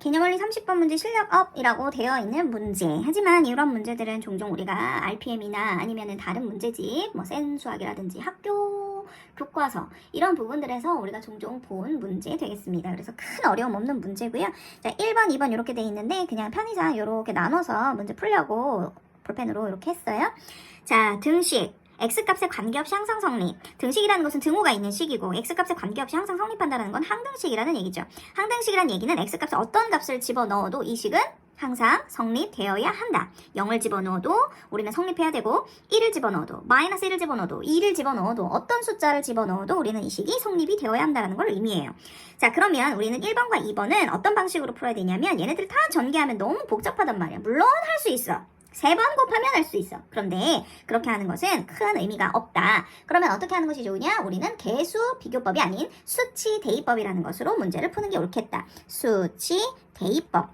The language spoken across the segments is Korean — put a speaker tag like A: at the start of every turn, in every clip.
A: 개념원리 30번 문제 실력업이라고 되어 있는 문제. 하지만 이런 문제들은 종종 우리가 RPM이나 아니면 다른 문제집, 센 수학이라든지 학교 교과서 이런 부분들에서 우리가 종종 본 문제 되겠습니다. 그래서 큰 어려움 없는 문제고요. 자, 1번, 2번 이렇게 돼 있는데 그냥 편의상 이렇게 나눠서 문제 풀려고 볼펜으로 이렇게 했어요. 자, 등식. x값에 관계없이 항상 성립. 등식이라는 것은 등호가 있는 식이고 x값에 관계없이 항상 성립한다는 건 항등식이라는 얘기죠. 항등식이라는 얘기는 x값에 어떤 값을 집어넣어도 이 식은 항상 성립되어야 한다. 0을 집어넣어도 우리는 성립해야 되고 1을 집어넣어도 마이너스 1을 집어넣어도 2를 집어넣어도 어떤 숫자를 집어넣어도 우리는 이 식이 성립이 되어야 한다는 걸 의미해요. 자, 그러면 우리는 1번과 2번은 어떤 방식으로 풀어야 되냐면 얘네들 다 전개하면 너무 복잡하단 말이야. 물론 할 수 있어. 3번 곱하면 할 수 있어. 그런데 그렇게 하는 것은 큰 의미가 없다. 그러면 어떻게 하는 것이 좋으냐? 우리는 개수 비교법이 아닌 수치 대입법이라는 것으로 문제를 푸는 게 옳겠다. 수치 대입법.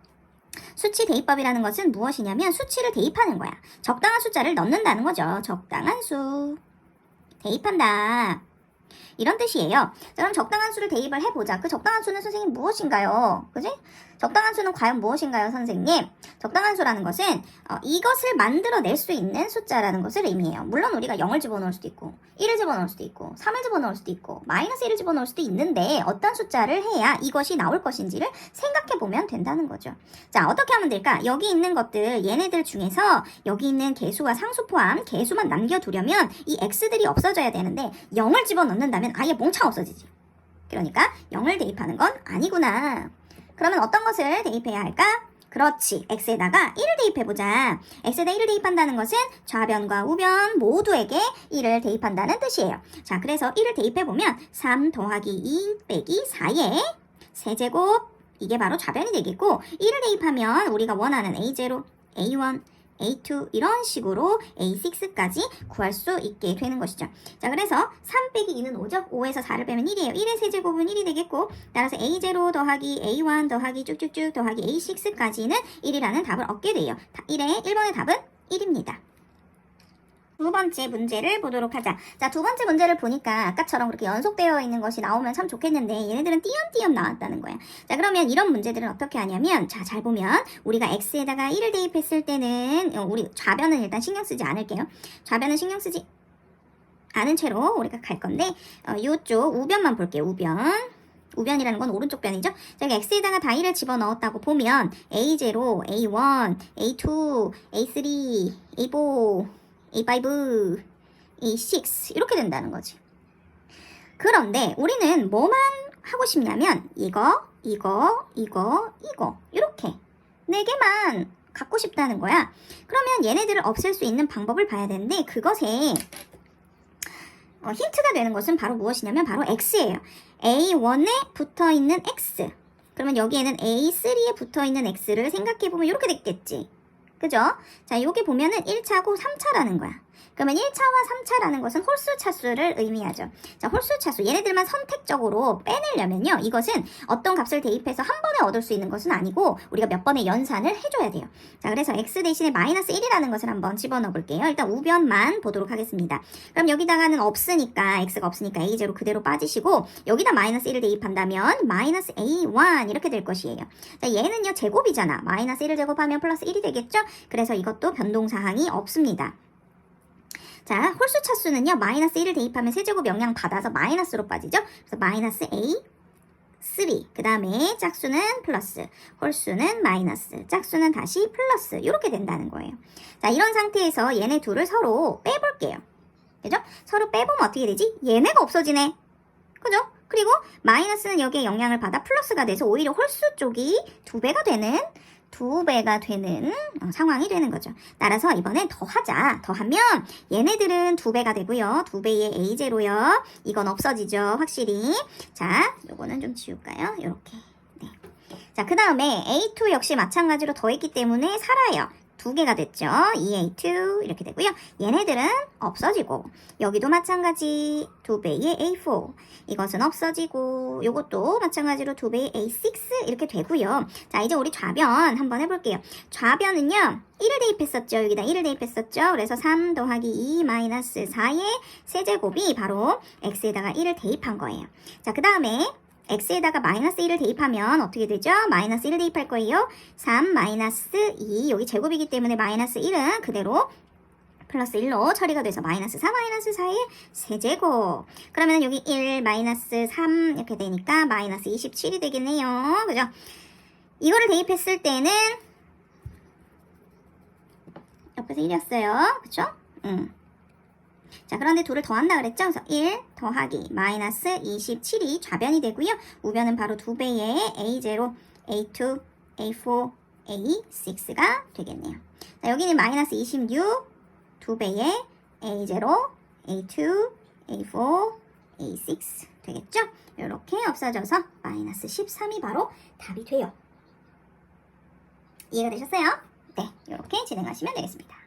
A: 수치 대입법이라는 것은 무엇이냐면 수치를 대입하는 거야. 적당한 숫자를 넣는다는 거죠. 적당한 수. 대입한다. 이런 뜻이에요. 자, 그럼 적당한 수를 대입을 해보자. 그 적당한 수는 선생님 무엇인가요? 그지? 적당한 수는 과연 무엇인가요, 선생님? 적당한 수라는 것은 이것을 만들어낼 수 있는 숫자라는 것을 의미해요. 물론 우리가 0을 집어넣을 수도 있고 1을 집어넣을 수도 있고 3을 집어넣을 수도 있고 마이너스 1을 집어넣을 수도 있는데 어떤 숫자를 해야 이것이 나올 것인지를 생각해보면 된다는 거죠. 자, 어떻게 하면 될까? 여기 있는 것들, 얘네들 중에서 여기 있는 개수와 상수 포함 개수만 남겨두려면 이 x들이 없어져야 되는데 0을 집어넣는다면 아예 몽창 없어지지. 그러니까 0을 대입하는 건 아니구나. 그러면 어떤 것을 대입해야 할까? 그렇지. x에다가 1을 대입해보자. x에다 1을 대입한다는 것은 좌변과 우변 모두에게 1을 대입한다는 뜻이에요. 자, 그래서 1을 대입해보면 3 더하기 2 빼기 4의 세제곱, 이게 바로 좌변이 되겠고 1을 대입하면 우리가 원하는 a0, a1, A2 이런 식으로 A6까지 구할 수 있게 되는 것이죠. 자, 그래서 3 빼기 2는 5죠. 5에서 4를 빼면 1이에요. 1의 세제곱은 1이 되겠고 따라서 A0 더하기 A1 더하기 쭉쭉쭉 더하기 A6까지는 1이라는 답을 얻게 돼요. 1번의 답은 1입니다. 두 번째 문제를 보도록 하자. 자, 두 번째 문제를 보니까 아까처럼 그렇게 연속되어 있는 것이 나오면 참 좋겠는데 얘네들은 띄엄띄엄 나왔다는 거야. 자, 그러면 이런 문제들은 어떻게 하냐면 자, 잘 보면 우리가 x에다가 1을 대입했을 때는 우리 좌변은 일단 신경 쓰지 않을게요. 좌변은 신경 쓰지 않은 채로 우리가 갈 건데 이쪽 우변만 볼게요. 우변이라는 건 오른쪽 변이죠. 자, x에다가 다 1을 집어넣었다고 보면 A0, A1, A2, A3, A4, A5, A6 이렇게 된다는 거지. 그런데 우리는 뭐만 하고 싶냐면 이거 이렇게 4개만 갖고 싶다는 거야. 그러면 얘네들을 없앨 수 있는 방법을 봐야 되는데 그것에 힌트가 되는 것은 바로 무엇이냐면 바로 x예요. A1에 붙어있는 x. 그러면 여기에는 A3에 붙어있는 x를 생각해보면 이렇게 됐겠지. 그죠? 자, 여기 보면은 1차고 3차라는 거야. 그러면 1차와 3차라는 것은 홀수 차수를 의미하죠. 자, 홀수 차수. 얘네들만 선택적으로 빼내려면요. 이것은 어떤 값을 대입해서 한 번에 얻을 수 있는 것은 아니고 우리가 몇 번의 연산을 해줘야 돼요. 자, 그래서 x 대신에 마이너스 1이라는 것을 한번 집어넣어 볼게요. 일단 우변만 보도록 하겠습니다. 그럼 여기다가는 없으니까 x가 없으니까 a0 그대로 빠지시고 여기다 마이너스 1을 대입한다면 마이너스 a1 이렇게 될 것이에요. 자, 얘는요 제곱이잖아. 마이너스 1을 제곱하면 플러스 1이 되겠죠? 그래서 이것도 변동사항이 없습니다. 자, 홀수 차수는요, 마이너스 1을 대입하면 세제곱 영향 받아서 마이너스로 빠지죠? 그래서 마이너스 A3. 그 다음에 짝수는 플러스, 홀수는 마이너스, 짝수는 다시 플러스. 이렇게 된다는 거예요. 자, 이런 상태에서 얘네 둘을 서로 빼볼게요. 그죠? 서로 빼보면 어떻게 되지? 얘네가 없어지네. 그죠? 그리고 마이너스는 여기에 영향을 받아 플러스가 돼서 오히려 홀수 쪽이 2배가 되는 상황이 되는 거죠. 따라서 이번엔 더하자. 더하면 얘네들은 2배가 되고요. 2배의 A0요. 이건 없어지죠. 확실히. 자, 요거는 좀 지울까요? 요렇게. 네. 자, 그 다음에 A2 역시 마찬가지로 더했기 때문에 살아요. 2개가 됐죠. 2A2 이렇게 되고요. 얘네들은 없어지고 여기도 마찬가지 2배의 A4 이것은 없어지고 요것도 마찬가지로 2배의 A6 이렇게 되고요. 자, 이제 우리 좌변 한번 해볼게요. 좌변은요 1을 대입했었죠. 여기다 1을 대입했었죠. 그래서 3 더하기 2 마이너스 4의 세제곱이 바로 x에다가 1을 대입한 거예요. 자, 그 다음에 x에다가 마이너스 1을 대입하면 어떻게 되죠? 마이너스 1을 대입할 거예요. 3 마이너스 2 여기 제곱이기 때문에 마이너스 1은 그대로 플러스 1로 처리가 돼서 마이너스 4 마이너스 4의 세제곱. 그러면 여기 1 마이너스 3 이렇게 되니까 마이너스 27이 되겠네요. 그죠? 이거를 대입했을 때는 옆에서 1이었어요. 그쵸? 자, 그런데 둘을 더한다 그랬죠? 그래서 1 더하기 마이너스 27이 좌변이 되고요. 우변은 바로 2배의 A0, A2, A4, A6가 되겠네요. 자, 여기는 마이너스 26, 2배의 A0, A2, A4, A6 되겠죠? 이렇게 없어져서 마이너스 13이 바로 답이 돼요. 이해가 되셨어요? 네, 이렇게 진행하시면 되겠습니다.